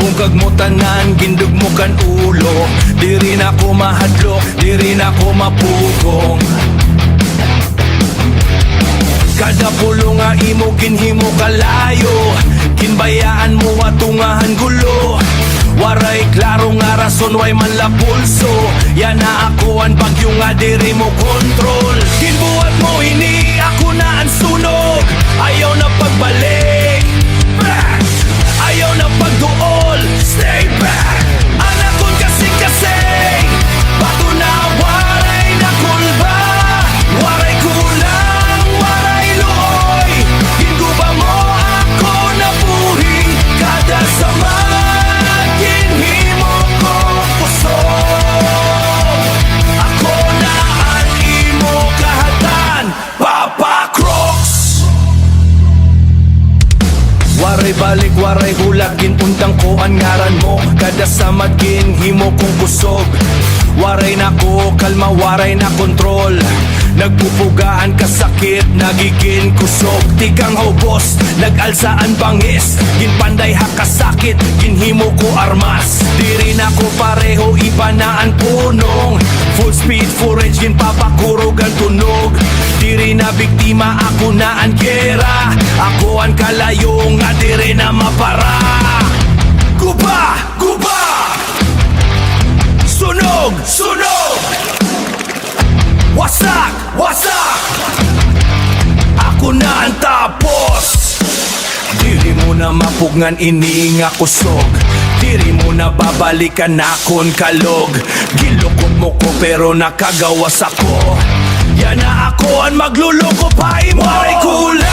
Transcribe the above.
Subong kag mo tanan, gindug mo kan ulo. Di rin ako mahadlok, di rin ako mapugong. Kada pulo nga imo ginhimo kalayo, kinbayaan mo atungahan gulo. Waray klaro nga rason, way man la pulso. Yan na ako ang bagyo nga diri mo kontrol. Ginbuhat mo ini, ako na ang sunog. Ayaw na pagbalik, back. Ayaw na pagduol, stay back. Anakon kasing-kasing, bato na waray na kulba. Waray kulang, waray luoy. Ginguba mo ako na buhing kada sama. Ginhimo ko puso. Ako na ang imo kahatan, Papa Crocs. Waray balik, waray hulag, ginuntang ko ang ngaran mo. Kada samad ginhimo kong kusog. Waray na ko kalma, waray na kontrol. Nagpupugaan kasakit, nagiging kusog. Tikang hubos, nag-alsaan bangis. Ginpanday hakasakit, ginhimo ko armas. Di rin ako pareho, iba na ang punong. Full speed, full range, ginpapakurog ang tunog. Di rin na biktima, ako na ang gera. Ako ang kalayo, nga di rin na mapara. Guba! Guba! Sunog! Sunog! Wasak! Wasak! Ako na ang tapos. Diri mo na mapugngan ini nga kusog. Diri mo na babalikan akon kalog. Gilukot mo ko pero nakagawas ako. Yan na ako ang magluloko pa imo. Waray kulang.